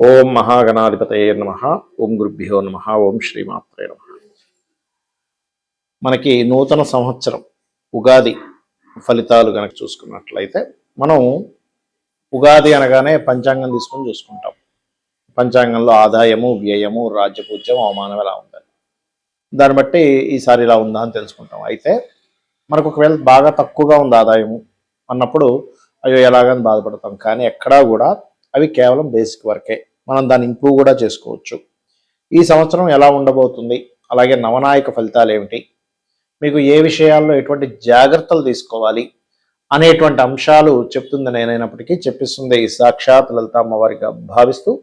ఓం మహాగణాధిపతయే నమః. ఓం గురుభ్యో నమః. ఓం శ్రీమాత్రే నమః. మనకి నూతన సంవత్సరం ఉగాది ఫలితాలు కనుక చూసుకున్నట్లయితే మనం ఉగాది అనగానే పంచాంగం తీసుకొని చూసుకుంటాం. పంచాంగంలో ఆదాయము, వ్యయము, రాజ్యపూజ్యం, అవమానం ఎలా ఉందని దాన్ని బట్టి ఈసారి ఇలా ఉందా అని తెలుసుకుంటాం. అయితే మనకు ఒకవేళ బాగా తక్కువగా ఉంది ఆదాయము అన్నప్పుడు అయ్యో ఎలాగని బాధపడతాం. కానీ ఎక్కడా కూడా అవి కేవలం బేసిక్ వరకే, మనం దాన్ని ఇంప్రూవ్ కూడా చేసుకోవచ్చు. ఈ సంవత్సరం ఎలా ఉండబోతుంది, అలాగే నవనాయక ఫలితాలు ఏమిటి, మీకు ఏ విషయాల్లో ఎటువంటి జాగ్రత్తలు తీసుకోవాలి అనేటువంటి అంశాలు చెప్తుంది నేనైనప్పటికీ చెప్పిస్తుంది ఈ సాక్షాత్ లలిత అమ్మవారిగా భావిస్తూ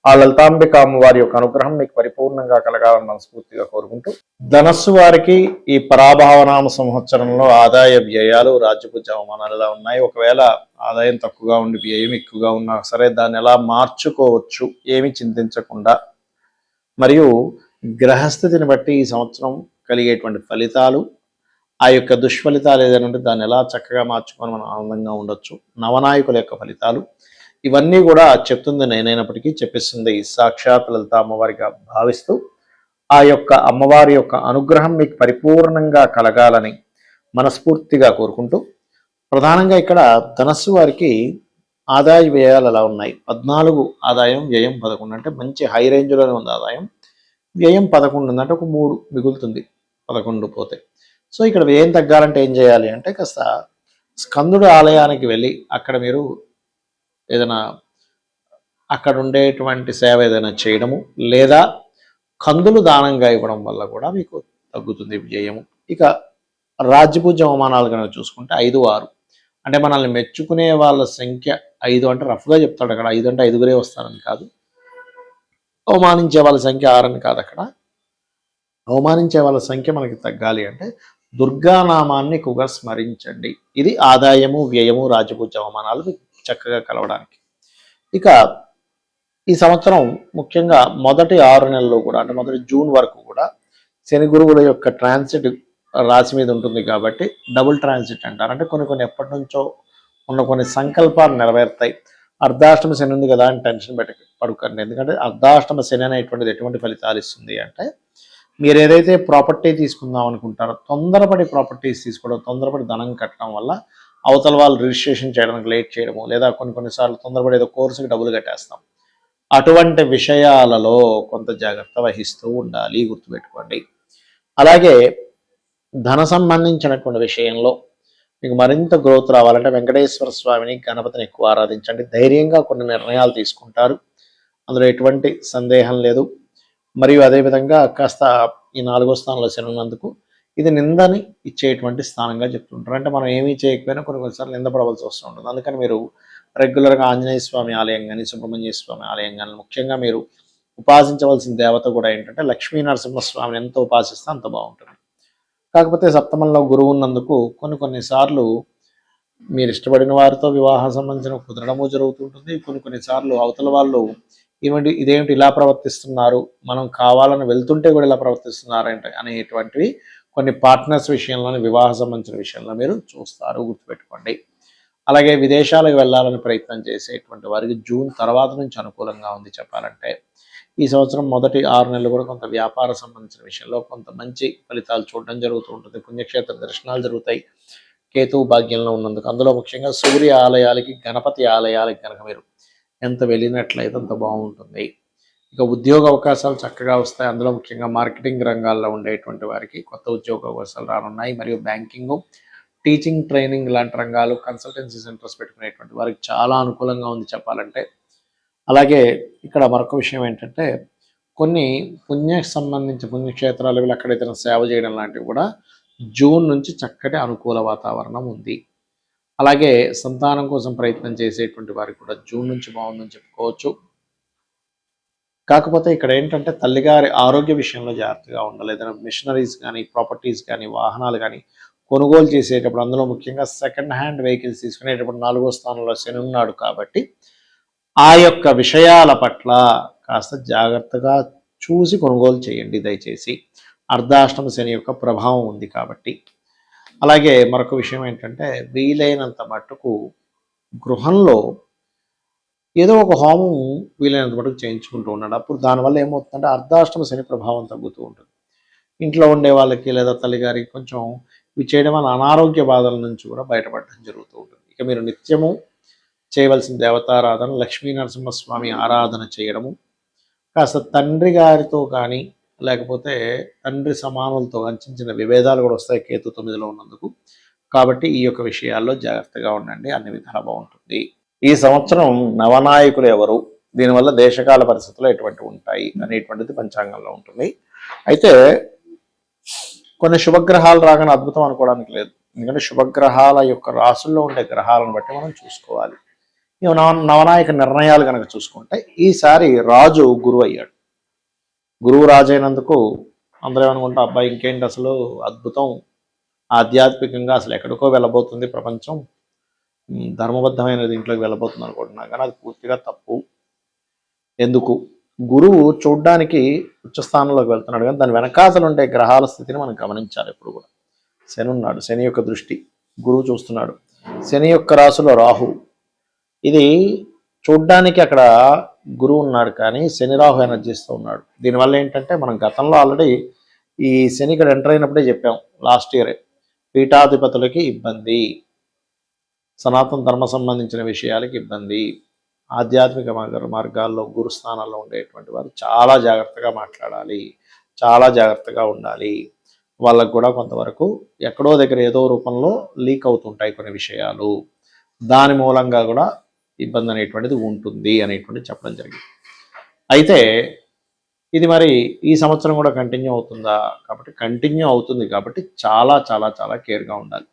ఆ లలితాంబిక అమ్మవారి యొక్క అనుగ్రహం మీకు పరిపూర్ణంగా కలగాలని మనస్ఫూర్తిగా కోరుకుంటూ, ధనస్సు వారికి ఈ పరాభావనామ సంవత్సరంలో ఆదాయ వ్యయాలు, రాజ్యపూజ్య అవమానాలు ఎలా ఉన్నాయి, ఒకవేళ ఆదాయం తక్కువగా ఉండి వ్యయం ఎక్కువగా ఉన్నా సరే దాన్ని ఎలా మార్చుకోవచ్చు ఏమి చింతించకుండా, మరియు గ్రహస్థితిని బట్టి ఈ సంవత్సరం కలిగేటువంటి ఫలితాలు, ఆ యొక్క దుష్ఫలితాలు ఏదైనా ఉంటే దాన్ని ఎలా చక్కగా మార్చుకొని మనం ఆనందంగా ఉండొచ్చు, నవనాయకుల యొక్క ఫలితాలు ఇవన్నీ కూడా చెప్తుంది నేనైనప్పటికీ చెప్పిస్తుంది ఈ సాక్షాత్ లలిత అమ్మవారిగా భావిస్తూ ఆ యొక్క అమ్మవారి యొక్క అనుగ్రహం మీకు పరిపూర్ణంగా కలగాలని మనస్ఫూర్తిగా కోరుకుంటూ, ప్రధానంగా ఇక్కడ ధనస్సు వారికి ఆదాయ వ్యయాలు ఎలా ఉన్నాయి, 14 ఆదాయం, వ్యయం 11 అంటే మంచి హై రేంజ్లోనే ఉంది ఆదాయం. వ్యయం 11 ఉందంటే ఒక 3 మిగులుతుంది 11 పోతే. సో ఇక్కడ వ్యయం తగ్గాలంటే ఏం చేయాలి అంటే కాస్త స్కందుడు ఆలయానికి వెళ్ళి అక్కడ మీరు ఏదైనా అక్కడ ఉండేటువంటి సేవ ఏదైనా చేయడము, లేదా కందులు దానంగా ఇవ్వడం వల్ల కూడా మీకు తగ్గుతుంది వ్యయము. ఇక రాజ్యపూజ్య అవమానాలు కనుక చూసుకుంటే 5, 6 అంటే మనల్ని మెచ్చుకునే వాళ్ళ సంఖ్య 5 అంటే రఫ్గా చెప్తాడు అక్కడ. 5 అంటే 5గురే వస్తారని కాదు, అవమానించే వాళ్ళ సంఖ్య 6 అని కాదు. అక్కడ అవమానించే వాళ్ళ సంఖ్య మనకి తగ్గాలి అంటే దుర్గానామాన్ని ఎక్కువగా స్మరించండి. ఇది ఆదాయము, వ్యయము, రాజ్యపూజ్య అవమానాలు చక్కగా కలవడానికి. ఇక ఈ సంవత్సరం ముఖ్యంగా మొదటి 6 నెలల్లో కూడా అంటే మొదటి జూన్ వరకు కూడా శని గురువుల యొక్క ట్రాన్సిట్ రాశి మీద ఉంటుంది కాబట్టి డబుల్ ట్రాన్సిట్ అంటారు. అంటే కొన్ని ఎప్పటి నుంచో ఉన్న కొన్ని సంకల్పాలు నెరవేరుతాయి. అర్ధాష్టమ శని ఉంది కదా అని టెన్షన్ పడుకండి. ఎందుకంటే అర్ధాష్టమ శని అనేటువంటిది ఎటువంటి ఫలితాలు ఇస్తుంది అంటే, మీరు ఏదైతే ప్రాపర్టీ తీసుకుందాం అనుకుంటారో తొందరపడి ప్రాపర్టీస్ తీసుకోవడం, తొందరపడి ధనం కట్టడం వల్ల అవతల వాళ్ళు రిజిస్ట్రేషన్ చేయడానికి లేట్ చేయడము, లేదా కొన్నిసార్లు తొందరపడి ఏదో కోర్సుకి డబ్బులు కట్టేస్తాం. అటువంటి విషయాలలో కొంత జాగ్రత్త వహిస్తూ ఉండాలి, గుర్తుపెట్టుకోండి. అలాగే ధన సంబంధించినటువంటి విషయంలో మీకు మరింత గ్రోత్ రావాలంటే వెంకటేశ్వర స్వామిని, గణపతిని ఎక్కువ ఆరాధించండి. ధైర్యంగా కొన్ని నిర్ణయాలు తీసుకుంటారు, అందులో ఎటువంటి సందేహం లేదు. మరియు అదేవిధంగా కాస్త ఈ 4వ స్థానంలో శని ఉన్నందుకు ఇది నిందని ఇచ్చేటువంటి స్థానంగా చెప్తుంటారు. అంటే మనం ఏమీ చేయకపోయినా కొన్నిసార్లు నిందపడవలసి వస్తూ ఉంటుంది. అందుకని మీరు రెగ్యులర్గా ఆంజనేయ స్వామి ఆలయం కానీ, సుబ్రహ్మణ్య స్వామి ఆలయం కానీ, ముఖ్యంగా మీరు ఉపాసించవలసిన దేవత కూడా ఏంటంటే లక్ష్మీ నరసింహస్వామిని ఎంత ఉపాసిస్తే అంత బాగుంటుంది. కాకపోతే సప్తమంలో గురువు ఉన్నందుకు కొన్నిసార్లు మీరు ఇష్టపడిన వారితో వివాహం సంబంధించిన కుదరడము జరుగుతుంటుంది. కొన్నిసార్లు అవతల వాళ్ళు ఇదేమిటి ఇలా ప్రవర్తిస్తున్నారు, మనం కావాలని వెళ్తుంటే కూడా ఇలా ప్రవర్తిస్తున్నారు అనేటువంటివి కొన్ని పార్ట్నర్స్ విషయంలోని వివాహ సంబంధించిన విషయంలో మీరు చూస్తారు, గుర్తుపెట్టుకోండి. అలాగే విదేశాలకు వెళ్ళాలని ప్రయత్నం చేసేటువంటి వారికి జూన్ తర్వాత నుంచి అనుకూలంగా ఉంది చెప్పాలంటే. ఈ సంవత్సరం మొదటి 6 నెలలు కూడా కొంత వ్యాపార సంబంధించిన విషయంలో కొంత మంచి ఫలితాలు చూడడం జరుగుతూ ఉంటుంది. పుణ్యక్షేత్ర దర్శనాలు జరుగుతాయి కేతువు భాగ్యంలో ఉన్నందుకు. అందులో ముఖ్యంగా సూర్య ఆలయాలకి, గణపతి ఆలయాలకి కనుక మీరు ఎంత వెళ్ళినట్లయితే అంత బాగుంటుంది. ఇక ఉద్యోగ అవకాశాలు చక్కగా వస్తాయి. అందులో ముఖ్యంగా మార్కెటింగ్ రంగాల్లో ఉండేటువంటి వారికి కొత్త ఉద్యోగ అవకాశాలు రానున్నాయి. మరియు బ్యాంకింగ్, టీచింగ్, ట్రైనింగ్ లాంటి రంగాలు, కన్సల్టెన్సీ సెంటర్స్ పెట్టుకునేటువంటి వారికి చాలా అనుకూలంగా ఉంది చెప్పాలంటే. అలాగే ఇక్కడ మరొక విషయం ఏంటంటే కొన్ని పుణ్యక్షేత్రాలు వెళ్ళి అక్కడ ఏదైనా సేవ చేయడం లాంటివి కూడా జూన్ నుంచి చక్కటి అనుకూల వాతావరణం ఉంది. అలాగే సంతానం కోసం ప్రయత్నం చేసేటువంటి వారికి కూడా జూన్ నుంచి బాగుందని చెప్పుకోవచ్చు. కాకపోతే ఇక్కడ ఏంటంటే తల్లిగారి ఆరోగ్య విషయంలో జాగ్రత్తగా ఉండాలి. ఏదైనా మిషనరీస్ కానీ, ప్రాపర్టీస్ కానీ, వాహనాలు కానీ కొనుగోలు చేసేటప్పుడు, అందులో ముఖ్యంగా సెకండ్ హ్యాండ్ వెహికల్స్ తీసుకునేటప్పుడు 4వ స్థానంలో శని ఉన్నాడు కాబట్టి ఆ యొక్క విషయాల పట్ల కాస్త జాగ్రత్తగా చూసి కొనుగోలు చేయండి దయచేసి. అర్ధాష్టమ శని యొక్క ప్రభావం ఉంది కాబట్టి. అలాగే మరొక విషయం ఏంటంటే వీలైనంత మట్టుకు గృహంలో ఏదో ఒక హోమం వీలైనంత మటుకు చేయించుకుంటూ ఉన్నాడు. అప్పుడు దానివల్ల ఏమవుతుందంటే అర్ధాష్టమ శని ప్రభావం తగ్గుతూ ఉంటుంది. ఇంట్లో ఉండే వాళ్ళకి లేదా తల్లిగారికి కొంచెం ఇవి చేయడం వల్ల అనారోగ్య బాధల నుంచి కూడా బయటపడడం జరుగుతూ ఉంటుంది. ఇక మీరు నిత్యము చేయవలసిన దేవతారాధన లక్ష్మీ నరసింహస్వామి ఆరాధన చేయడము, కాస్త తండ్రి గారితో కానీ లేకపోతే తండ్రి సమానులతో చిన్న చిన్న విభేదాలు కూడా వస్తాయి కేతు 9లో ఉన్నందుకు. కాబట్టి ఈ యొక్క విషయాల్లో జాగ్రత్తగా ఉండండి, అన్ని విధాలా బాగుంటుంది. ఈ సంవత్సరం నవనాయకులు ఎవరు, దీనివల్ల దేశకాల పరిస్థితులు ఎటువంటి ఉంటాయి అనేటువంటిది పంచాంగంలో ఉంటుంది. అయితే కొన్ని శుభగ్రహాలు రాగానే అద్భుతం అనుకోవడానికి లేదు. ఎందుకంటే శుభగ్రహాల యొక్క రాసుల్లో ఉండే గ్రహాలను బట్టి మనం చూసుకోవాలి. నవనాయక నిర్ణయాలు కనుక చూసుకుంటే ఈసారి రాజు గురువు అయ్యాడు. గురువు రాజు అయినందుకు అందరూ ఏమనుకుంటా, అబ్బాయి ఇంకేంటి అసలు అద్భుతం, ఆధ్యాత్మికంగా అసలు ఎక్కడికో వెళ్ళబోతుంది ప్రపంచం, ధర్మబద్ధమైన దీంట్లోకి వెళ్ళబోతుంది అనుకుంటున్నా. కానీ అది పూర్తిగా తప్పు. ఎందుకు? గురువు చూడ్డానికి ఉచ్చస్థానంలోకి వెళ్తున్నాడు, కానీ దాని వెనకాతలు ఉండే గ్రహాల స్థితిని మనం గమనించాలి. ఎప్పుడు కూడా శని ఉన్నాడు, శని యొక్క దృష్టి గురువు చూస్తున్నాడు. శని యొక్క రాశిలో రాహు, ఇది చూడ్డానికి అక్కడ గురువు ఉన్నాడు కానీ శని రాహు ఎనర్జీస్తూ ఉన్నాడు. దీనివల్ల ఏంటంటే మనం గతంలో ఆల్రెడీ ఈ శని ఇక్కడ ఎంటర్ అయినప్పుడే చెప్పాం, లాస్ట్ ఇయరే, పీఠాధిపతులకి ఇబ్బంది, సనాతన ధర్మ సంబంధించిన విషయాలకి ఇబ్బంది, ఆధ్యాత్మిక మార్గాల్లో గురుస్థానాల్లో ఉండేటువంటి వారు చాలా జాగ్రత్తగా మాట్లాడాలి, చాలా జాగ్రత్తగా ఉండాలి. వాళ్ళకు కూడా కొంతవరకు ఎక్కడో దగ్గర ఏదో రూపంలో లీక్ అవుతుంటాయి కొన్ని విషయాలు, దాని మూలంగా కూడా ఇబ్బంది అనేటువంటిది ఉంటుంది అనేటువంటిది చెప్పడం జరిగింది. అయితే ఇది మరి ఈ సంవత్సరం కూడా కంటిన్యూ అవుతుందా? కాబట్టి కంటిన్యూ అవుతుంది. కాబట్టి చాలా చాలా చాలా కేర్గా ఉండాలి.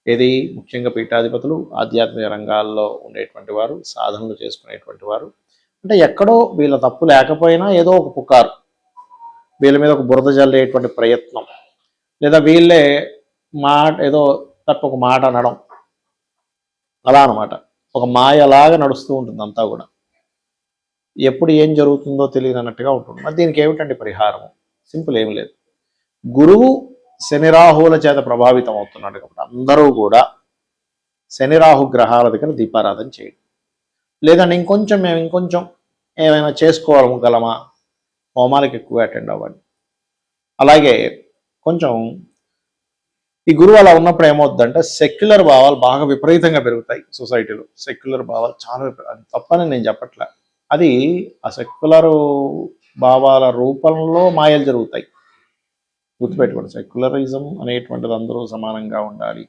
ఏది ముఖ్యంగా పీఠాధిపతులు, ఆధ్యాత్మిక రంగాల్లో ఉండేటువంటి వారు, సాధనలు చేసుకునేటువంటి వారు, అంటే ఎక్కడో వీళ్ళ తప్పు లేకపోయినా ఏదో ఒక పుకారు, వీళ్ళ మీద ఒక బురద జల్లేటువంటి ప్రయత్నం, లేదా వీళ్ళే మాట ఏదో తప్ప ఒక మాట అనడం, అలా అనమాట. ఒక మాయలాగా నడుస్తూ ఉంటుంది అంతా కూడా. ఎప్పుడు ఏం జరుగుతుందో తెలియనట్టుగా ఉంటుంది. మరి దీనికి ఏమిటండి పరిహారము? సింపుల్, ఏమి లేదు. గురువు శని రాహువుల చేత ప్రభావితం అవుతున్నాడు కాబట్టి అందరూ కూడా శని రాహు గ్రహాల దగ్గర దీపారాధన చేయండి. లేదంటే ఇంకొంచెం ఏమైనా చేసుకోగలమా, హోమాలకు ఎక్కువ అటెండ్ అవ్వండి. అలాగే కొంచెం ఈ గురువు అలా ఉన్నప్పుడు ఏమవుతుందంటే సెక్యులర్ భావాలు బాగా విపరీతంగా పెరుగుతాయి సొసైటీలో. సెక్యులర్ భావాలు చాలా తప్పని నేను చెప్పట్లే, అది ఆ సెక్యులర్ భావాల రూపంలో మాయలు జరుగుతాయి. గుర్తుపెట్టుకోండి, సెక్యులరిజం అనేటువంటిది అందరూ సమానంగా ఉండాలి,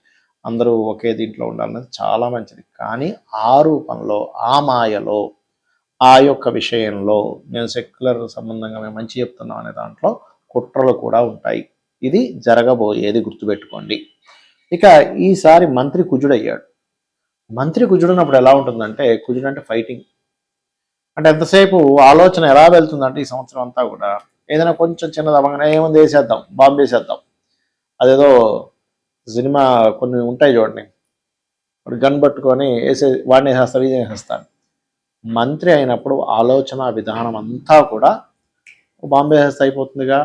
అందరూ ఒకే దీంట్లో ఉండాలనేది చాలా మంచిది. కానీ ఆ రూపంలో, ఆ మాయలో, ఆ యొక్క విషయంలో మేము సెక్యులర్ సంబంధంగా మేము మంచి చెప్తున్నాం అనే దాంట్లో కుట్రలు కూడా ఉంటాయి. ఇది జరగబోయేది, గుర్తుపెట్టుకోండి. ఇక ఈసారి మంత్రి కుజుడయ్యాడు. మంత్రి కుజుడున్నప్పుడు ఎలా ఉంటుందంటే, కుజుడు అంటే ఫైటింగ్, అంటే ఎంతసేపు ఆలోచన ఎలా వెళ్తుందంటే ఈ సంవత్సరం అంతా కూడా ఏదైనా కొంచెం చిన్నది అవ్వగానే ఏముంది వేసేద్దాం, బాంబు వేసేద్దాం. అదేదో సినిమా కొన్ని ఉంటాయి చూడండి, గన్ పట్టుకొని వాడిని వేసేస్తాడు, ఇది వేసేస్తాడు. మంత్రి అయినప్పుడు ఆలోచన విధానం అంతా కూడా బాంబు వేసేస్తే అయిపోతుందిగా,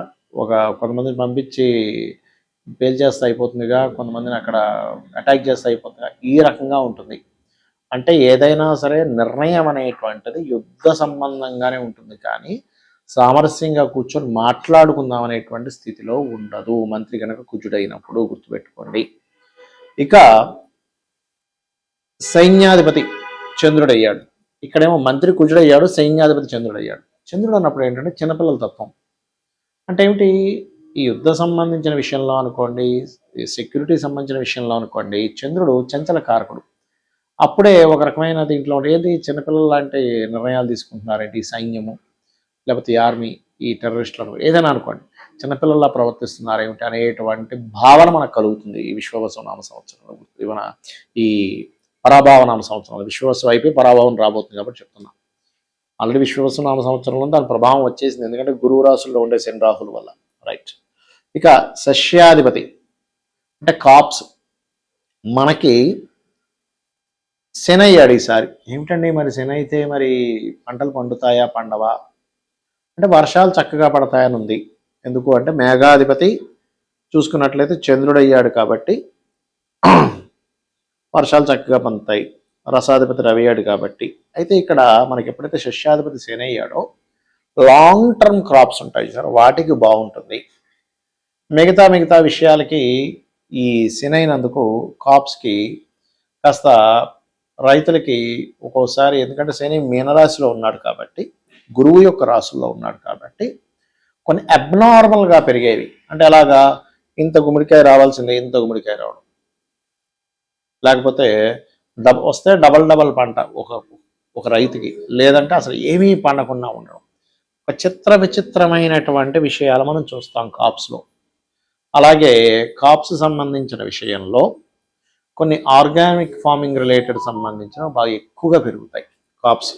కొంతమందిని పంపించి పేల్చేస్తే అయిపోతుందిగా, కొంతమందిని అక్కడ అటాక్ చేస్తే అయిపోతుందిగా, ఈ రకంగా ఉంటుంది. అంటే ఏదైనా సరే నిర్ణయం అనేటువంటిది యుద్ధ సంబంధంగానే ఉంటుంది, కానీ సామరస్యంగా కూర్చొని మాట్లాడుకుందాం అనేటువంటి స్థితిలో ఉండదు మంత్రి కనుక కుజుడైనప్పుడు, గుర్తుపెట్టుకోండి. ఇక సైన్యాధిపతి చంద్రుడయ్యాడు. ఇక్కడేమో మంత్రి కుజుడయ్యాడు, సైన్యాధిపతి చంద్రుడయ్యాడు. చంద్రుడు అన్నప్పుడు ఏంటంటే చిన్నపిల్లల తత్వం. అంటే ఏమిటి? ఈ యుద్ధ సంబంధించిన విషయంలో అనుకోండి, సెక్యూరిటీ సంబంధించిన విషయంలో అనుకోండి, చంద్రుడు చంచల కారకుడు. అప్పుడే ఒక రకమైన దీంట్లో ఏది చిన్నపిల్లలు లాంటి నిర్ణయాలు తీసుకుంటున్నారేంటి, సైన్యము లేకపోతే ఆర్మీ, ఈ టెర్రరిస్టులు ఏదైనా అనుకోండి, చిన్నపిల్లల్లా ప్రవర్తిస్తున్నారేమిటి అనేటువంటి భావన మనకు కలుగుతుంది ఈ విశ్వవసు నామ సంవత్సరంలో. ఇవన్న ఈ పరాభావ నామ సంవత్సరంలో విశ్వవసు అయిపోయి పరాభావం రాబోతుంది కాబట్టి చెప్తున్నా. ఆల్రెడీ విశ్వవసు నామ సంవత్సరంలో దాని ప్రభావం వచ్చేసింది, ఎందుకంటే గురువు రాశుల్లో ఉండే శని రాహుల వల్ల. రైట్. ఇక సస్యాధిపతి అంటే కాప్స్, మనకి శని అయ్యాడు ఈసారి. ఏమిటండి మరి శని అయితే మరి పంటలు పండుతాయా పండవా అంటే వర్షాలు చక్కగా పడతాయని ఉంది. ఎందుకు అంటే మేఘాధిపతి చూసుకున్నట్లయితే చంద్రుడు అయ్యాడు కాబట్టి వర్షాలు చక్కగా పండుతాయి. రసాధిపతి రవి అయ్యాడు కాబట్టి. అయితే ఇక్కడ మనకి ఎప్పుడైతే షష్యాధిపతి శని అయ్యాడో లాంగ్ టర్మ్ క్రాప్స్ ఉంటాయి సార్, వాటికి బాగుంటుంది. మిగతా విషయాలకి ఈ శని అయినందుకు క్రాప్స్కి కాస్త రైతులకి ఒక్కోసారి, ఎందుకంటే శని మీనరాశిలో ఉన్నాడు కాబట్టి, గురువు యొక్క రాశుల్లో ఉన్నాడు కాబట్టి కొన్ని అబ్నార్మల్గా పెరిగేవి. అంటే అలాగా ఇంత గుమ్మడికాయ రావాల్సిందే ఇంత గుమ్మడికాయ రావడం, లేకపోతే వస్తే డబల్ పంట ఒక రైతుకి, లేదంటే అసలు ఏమీ పండకుండా ఉండడం. ఒక విచిత్రమైనటువంటి విషయాలు మనం చూస్తాం కాప్స్లో. అలాగే కాప్స్ సంబంధించిన విషయంలో కొన్ని ఆర్గానిక్ ఫార్మింగ్ రిలేటెడ్ సంబంధించిన బాగా ఎక్కువగా పెరుగుతాయి కాప్స్.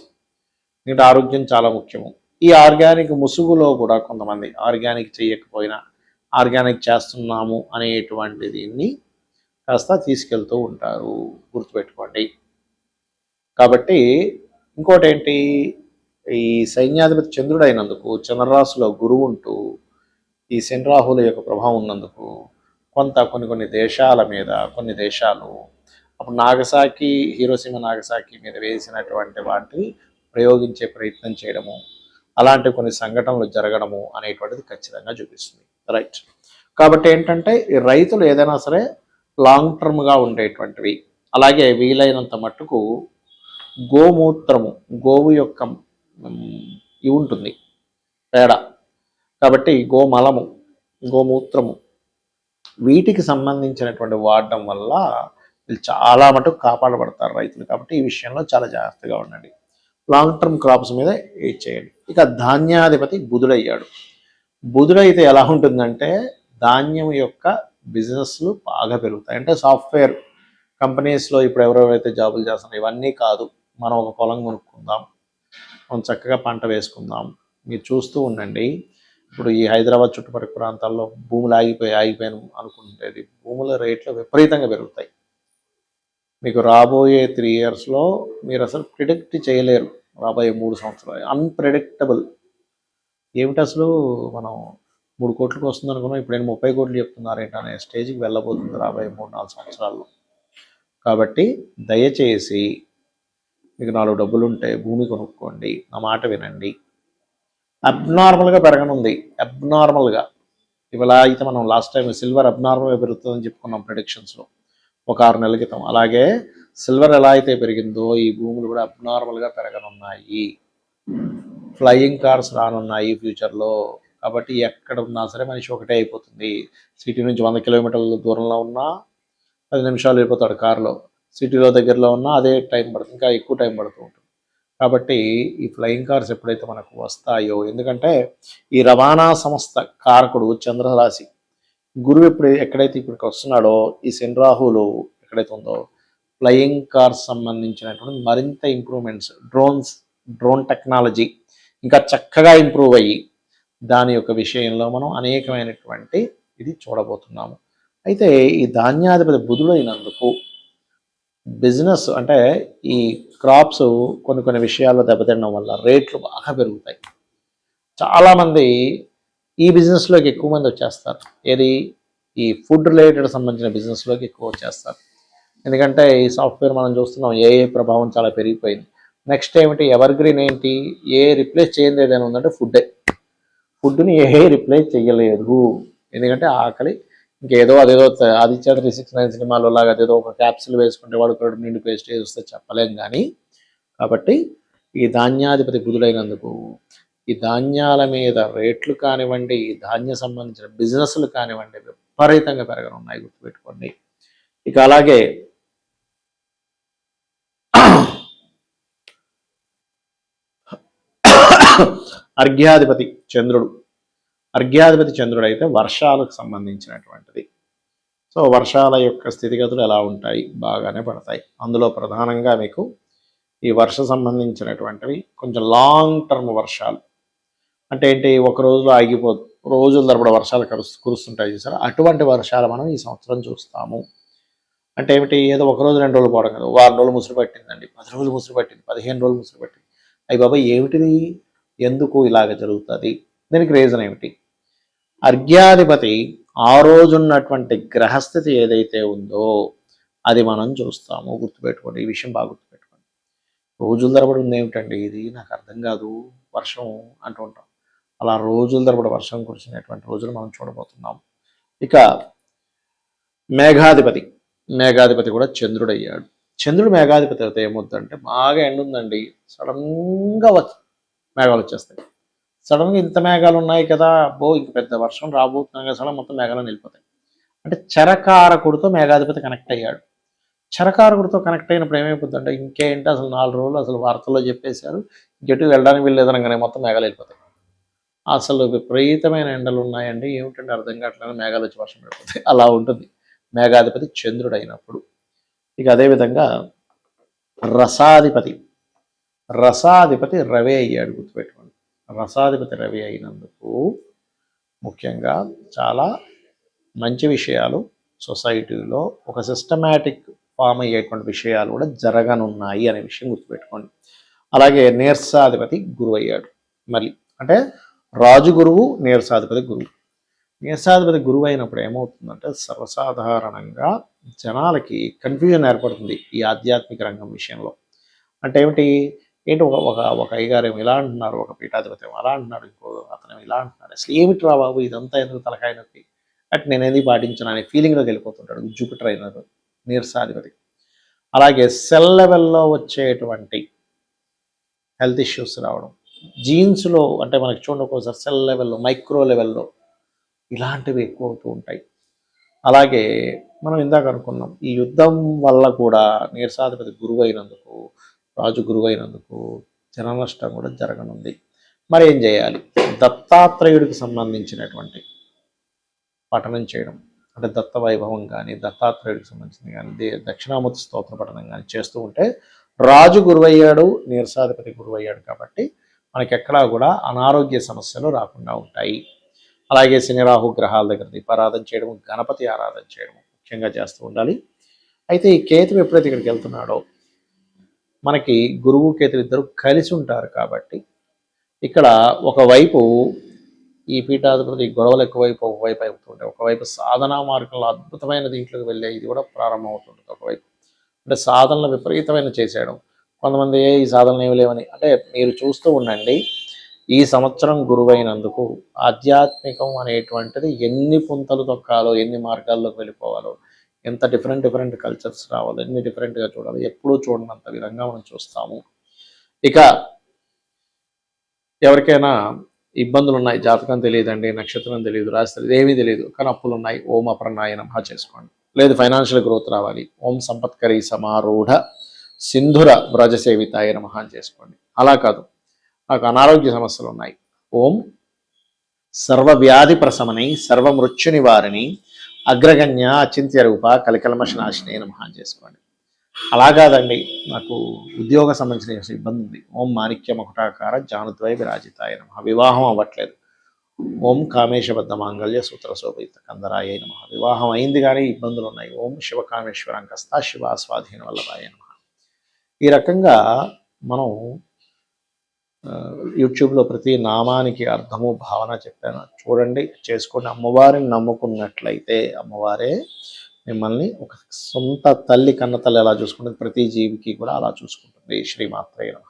ఇంకా ఆరోగ్యం చాలా ముఖ్యము. ఈ ఆర్గానిక్ ముసుగులో కూడా కొంతమంది ఆర్గానిక్ చేయకపోయినా ఆర్గానిక్ చేస్తున్నాము అనేటువంటి దీన్ని కాస్త తీసుకెళ్తూ ఉంటారు, గుర్తుపెట్టుకోండి. కాబట్టి ఇంకోటి ఏంటి, ఈ సైన్యాధిపతి చంద్రుడు అయినందుకు చంద్రరాశిలో గురువు ఉంటూ ఈ శని రాహుల యొక్క ప్రభావం ఉన్నందుకు కొన్ని దేశాల మీద కొన్ని దేశాలు అప్పుడు నాగసాకి, హీరోషిమా నాగసాకి మీద వేసినటువంటి వాటిని ప్రయోగించే ప్రయత్నం చేయడము, అలాంటి కొన్ని సంఘటనలు జరగడము అనేటువంటిది ఖచ్చితంగా చూపిస్తుంది. రైట్. కాబట్టి ఏంటంటే ఈ రైతులు ఏదైనా సరే లాంగ్ టర్మ్గా ఉండేటువంటివి, అలాగే వీలైనంత మట్టుకు గోమూత్రము, గోవు యొక్క ఇవి ఉంటుంది పేడ, కాబట్టి గోమలము, గోమూత్రము, వీటికి సంబంధించినటువంటి వాడడం వల్ల వీళ్ళు చాలా మటుకు కాపాడబడతారు రైతులు. కాబట్టి ఈ విషయంలో చాలా జాగ్రత్తగా ఉండండి. లాంగ్ టర్మ్ క్రాప్స్ మీద ఇది చేయండి. ఇక ధాన్యాధిపతి బుధుడయ్యాడు. బుధుడైతే ఎలా ఉంటుందంటే ధాన్యం యొక్క బిజినెస్లు బాగా పెరుగుతాయి. అంటే సాఫ్ట్వేర్ కంపెనీస్లో ఇప్పుడు ఎవరెవరైతే జాబులు చేస్తున్నారో ఇవన్నీ కాదు, మనం ఒక పొలం కొనుక్కుందాం, మనం చక్కగా పంట వేసుకుందాం. మీరు చూస్తూ ఉండండి, ఇప్పుడు ఈ హైదరాబాద్ చుట్టుపక్కల ప్రాంతాల్లో భూములు ఆగిపోయాను అనుకుంటేది భూముల రేట్లు విపరీతంగా పెరుగుతాయి. మీకు రాబోయే 3 ఇయర్స్లో మీరు అసలు ప్రిడిక్ట్ చేయలేరు. రాబోయే 3 సంవత్సరాలు అన్ప్రెడిక్టబుల్. ఏమిటి అసలు, మనం 3 కోట్లకు వస్తుంది అనుకున్నాం, ఇప్పుడు 30 కోట్లు చెప్తున్నారు ఏంటనే స్టేజ్కి వెళ్ళబోతుంది రాబోయే 3-4 సంవత్సరాల్లో. కాబట్టి దయచేసి మీకు 4 డబ్బులు ఉంటే భూమి కొనుక్కోండి, నా మాట వినండి. అబ్నార్మల్గా పెరగనుంది, అబ్నార్మల్గా. ఇవాళ అయితే మనం లాస్ట్ టైం సిల్వర్ అబ్నార్మల్గా పెరుగుతుందని చెప్పుకున్నాం ప్రిడిక్షన్స్లో ఒక 6 నెలల క్రితం. అలాగే సిల్వర్ ఎలా అయితే పెరిగిందో ఈ భూములు కూడా అబ్నార్మల్గా పెరగనున్నాయి. ఫ్లయింగ్ కార్స్ రానున్నాయి ఫ్యూచర్లో. కాబట్టి ఎక్కడ ఉన్నా సరే మనిషి ఒకటే అయిపోతుంది. సిటీ నుంచి 100 కిలోమీటర్ల దూరంలో ఉన్నా 10 నిమిషాలు వెళ్ళిపోతాడు కారులో, సిటీలో దగ్గరలో ఉన్నా అదే టైం పడుతుంది, ఇంకా ఎక్కువ టైం పడుతూ ఉంటుంది. కాబట్టి ఈ ఫ్లయింగ్ కార్స్ ఎప్పుడైతే మనకు వస్తాయో, ఎందుకంటే ఈ రవాణా సంస్థ కారకుడు చంద్రరాశి, గురువు ఎక్కడైతే ఇప్పటికి వస్తున్నాడో ఈ శని రాహులు ఎక్కడైతే ఉందో ఫ్లయింగ్ కార్స్ సంబంధించినటువంటి మరింత ఇంప్రూవ్మెంట్స్, డ్రోన్ టెక్నాలజీ ఇంకా చక్కగా ఇంప్రూవ్ అయ్యి దాని యొక్క విషయంలో మనం అనేకమైనటువంటి ఇది చూడబోతున్నాము. అయితే ఈ ధాన్యాధిపతి బుధుడైనందుకు బిజినెస్ అంటే ఈ క్రాప్స్ కొన్ని విషయాల్లో దెబ్బతినడం వల్ల రేట్లు బాగా పెరుగుతాయి. చాలామంది ఈ బిజినెస్లోకి ఎక్కువ మంది వచ్చేస్తారు. ఏది, ఈ ఫుడ్ రిలేటెడ్ సంబంధించిన బిజినెస్లోకి ఎక్కువ వచ్చేస్తారు. ఎందుకంటే ఈ సాఫ్ట్వేర్ మనం చూస్తున్నాం, ఏఐ ప్రభావం చాలా పెరిగిపోయింది. నెక్స్ట్ ఏమిటి, ఎవర్ గ్రీన్ ఏంటి, ఏ రిప్లేస్ చేయండి ఏదైనా ఉందంటే ఫుడ్ని ఏ రిప్లేస్ చేయలేదు. ఎందుకంటే ఆకలి ఇంకేదో అదేదో ఆదిత్య 369 సినిమాలో లాగా అదేదో ఒక క్యాప్సిల్ వేసుకుంటే వాడు కడుపు నిండిపోయి స్టేజ్ వస్తే చెప్పలేం. కానీ కాబట్టి ఈ ధాన్యాధిపతి బుధుడైనందుకు ఈ ధాన్యాల మీద రేట్లు కానివ్వండి, ఈ ధాన్య సంబంధించిన బిజినెస్లు కానివ్వండి విపరీతంగా పెరగనున్నాయి, గుర్తుపెట్టుకోండి. ఇక అలాగే అర్ఘ్యాధిపతి చంద్రుడు అయితే వర్షాలకు సంబంధించినటువంటిది. సో వర్షాల యొక్క స్థితిగతులు ఎలా ఉంటాయి, బాగానే పడతాయి. అందులో ప్రధానంగా మీకు ఈ వర్ష సంబంధించినటువంటివి కొంచెం లాంగ్ టర్మ్ వర్షాలు. అంటే ఏంటి, ఒక రోజులో ఆగిపోదు, రోజుల తరబడి వర్షాలు కురుస్తుంటాయి చూసారా, అటువంటి వర్షాలు మనం ఈ సంవత్సరం చూస్తాము. అంటే ఏమిటి, ఏదో ఒక రోజు 2 రోజులు పోవడం కదా, 1 వారం రోజులు ముసురు పట్టిందండి, 10 రోజులు ముసురు పట్టింది, 15 రోజులు ముసురు పట్టింది. అయ్యి బాబా ఏమిటిది, ఎందుకు ఇలాగ జరుగుతుంది, దీనికి రీజన్ ఏమిటి? అర్ఘ్యాధిపతి ఆ రోజు ఉన్నటువంటి గ్రహస్థితి ఏదైతే ఉందో అది మనం చూస్తాము, గుర్తుపెట్టుకోండి. ఈ విషయం బాగా గుర్తుపెట్టుకోండి. రోజుల తరబడి ఉంది ఏమిటండి ఇది, నాకు అర్థం కాదు, వర్షం అంటూ ఉంటాం. అలా రోజుల తరబడి వర్షం కురిసినటువంటి రోజులు మనం చూడబోతున్నాం. ఇక మేఘాధిపతి, మేఘాధిపతి కూడా చంద్రుడు అయ్యాడు. చంద్రుడు మేఘాధిపతి అయితే ఏమవుతుందంటే, బాగా ఎండ ఉందండి, సడన్గా మేఘాలు వచ్చేస్తాయి. సడన్గా ఇంత మేఘాలు ఉన్నాయి కదా, ఇంక పెద్ద వర్షం రాబోతున్నాం కదా, సడన్ మొత్తం మేఘాలను వెళ్ళిపోతాయి. అంటే చరకారకుడితో మేఘాధిపతి కనెక్ట్ అయ్యాడు. చరకారకుడితో కనెక్ట్ అయినప్పుడు ఏమైపోతుందంటే, ఇంకేంటి అసలు 4 రోజులు అసలు వార్తల్లో చెప్పేశారు, ఇంకెటు వెళ్ళడానికి వీల్లేదనగానే మొత్తం మేఘాలు వెళ్ళిపోతాయి. అసలు విపరీతమైన ఎండలు ఉన్నాయండి, ఏమిటంటే అర్థం కావట్లేదు, మేఘాలు వచ్చి వర్షం పడిపోతాయి. అలా ఉంటుంది మేఘాధిపతి చంద్రుడు అయినప్పుడు. ఇక అదేవిధంగా రసాధిపతి, రసాధిపతి రవి అయ్యాడు, గుర్తుపెట్టుకోండి. రసాధిపతి రవి అయినందుకు ముఖ్యంగా చాలా మంచి విషయాలు సొసైటీలో ఒక సిస్టమేటిక్ ఫామ్ అయ్యేటువంటి విషయాలు కూడా జరగనున్నాయి అనే విషయం గుర్తుపెట్టుకోండి. అలాగే నీరసాధిపతి గురువు అయ్యాడు. మళ్ళీ అంటే రాజు గురువు, నీరసాధిపతి గురువు. నీరసాధిపతి గురువు అయినప్పుడు ఏమవుతుందంటే, సర్వసాధారణంగా జనాలకి కన్ఫ్యూజన్ ఏర్పడుతుంది ఈ ఆధ్యాత్మిక రంగం విషయంలో. అంటే ఏంటి ఒక అయ్యగారేమో ఇలా అంటున్నారు, ఒక పీఠాధిపతి ఏమో అలా అంటున్నాడు, ఇంకో అతను ఇలా అంటున్నాడు, అసలు ఏమిటి రా బాబు ఇదంతా ఎందుకు తలకాయ నొప్పి, అంటే నేను ఎందుకు పాటించాను అనే ఫీలింగ్లోకి వెళ్ళిపోతుంటాడు జూపిటర్ అయినారు నీరసాధిపతి. అలాగే సెల్ లెవెల్లో వచ్చేటువంటి హెల్త్ ఇష్యూస్ రావడం, జీన్స్లో అంటే మనకి చూడండి ఒక్కోసారి సెల్ లెవెల్లో, మైక్రో లెవెల్లో ఇలాంటివి ఎక్కువ అవుతూ ఉంటాయి. అలాగే మనం ఇందాక అనుకున్నాం, ఈ యుద్ధం వల్ల కూడా నీరసాధిపతి గురువు అయినందుకు, రాజు గురువు అయినందుకు జన నష్టం కూడా జరగనుంది. మరి ఏం చేయాలి? దత్తాత్రేయుడికి సంబంధించినటువంటి పఠనం చేయడం, అంటే దత్త వైభవం కానీ, దత్తాత్రేయుడికి సంబంధించింది కానీ, దక్షిణామూర్తి స్తోత్ర పఠనం కానీ చేస్తూ ఉంటే, రాజు గురువయ్యాడు, నీరసాధిపతి గురువయ్యాడు కాబట్టి మనకి ఎక్కడా కూడా అనారోగ్య సమస్యలు రాకుండా ఉంటాయి. అలాగే శని రాహు గ్రహాల దగ్గర దీపారాధన చేయడం, గణపతి ఆరాధన చేయడం ముఖ్యంగా చేస్తూ ఉండాలి. అయితే ఈ కేతువు ఎప్పుడైతే ఇక్కడికి వెళ్తున్నాడో, మనకి గురువు కేతులు ఇద్దరు కలిసి ఉంటారు కాబట్టి ఇక్కడ ఒకవైపు ఈ పీఠాధిపతి గొడవలు ఎక్కువైపు ఒకవైపు అవుతుంటాయి, ఒకవైపు సాధనా మార్గంలో అద్భుతమైన దీంట్లోకి వెళ్ళే ఇది కూడా ప్రారంభం అవుతుంటుంది. ఒకవైపు అంటే సాధనలు విపరీతమైన చేసేయడం, కొంతమంది ఈ సాధనలు ఏమి లేవని, అంటే మీరు చూస్తూ ఉండండి. ఈ సంవత్సరం గురువైనందుకు ఆధ్యాత్మికం అనేటువంటిది ఎన్ని పుంతలు తొక్కాలో, ఎన్ని మార్గాల్లోకి వెళ్ళిపోవాలో, ఎంత డిఫరెంట్ కల్చర్స్ రావాలో, ఎన్ని డిఫరెంట్గా చూడాలి, ఎప్పుడూ చూడనంత విధంగా మనం చూస్తాము. ఇక ఎవరికైనా ఇబ్బందులు ఉన్నాయి, జాతకం తెలియదండి, నక్షత్రం తెలియదు, రాశి తెలియదు, ఏమీ తెలియదు, కానీ అప్పులు ఉన్నాయి, ఓం అప్రనాయ నమః చేసుకోండి. లేదు ఫైనాన్షియల్ గ్రోత్ రావాలి, ఓం సంపత్కరీ సమారూఢ సింధుర వ్రజసేవితాయ నమః చేసుకోండి. అలా కాదు, నాకు అనారోగ్య సమస్యలు ఉన్నాయి, ఓం సర్వవ్యాధి ప్రశమని సర్వమృత్యు నివారిణి అగ్రగణ్య అచింత్య రూప కలికల్మష నాశిని నమః చేసుకోండి. అలా కాదండి, నాకు ఉద్యోగ సంబంధించిన ఇబ్బంది ఉంది, ఓం మాణిక్య మకుటాకార జానుద్వయ విరాజితాయ నమః. వివాహం అవ్వట్లేదు, ఓం కామేశబద్ధ మాంగళ్య సూత్ర శోభిత కందరాయ నమః. వివాహం అయింది కానీ ఇబ్బందులు ఉన్నాయి, ఓం శివకామేశ్వరంకస్త శివ స్వాధీన వల్లభాయ నమః. ఈ రకంగా మనం యూట్యూబ్లో ప్రతి నామానికి అర్థము భావన చెప్పాను, చూడండి, చేసుకోండి. అమ్మవారిని నమ్ముకున్నట్లయితే అమ్మవారే మిమ్మల్ని ఒక సొంత తల్లి, కన్న తల్లి ఎలా చూసుకుంటుంది, ప్రతి జీవికి కూడా అలా చూసుకుంటుంది. శ్రీమాత్రే నమః.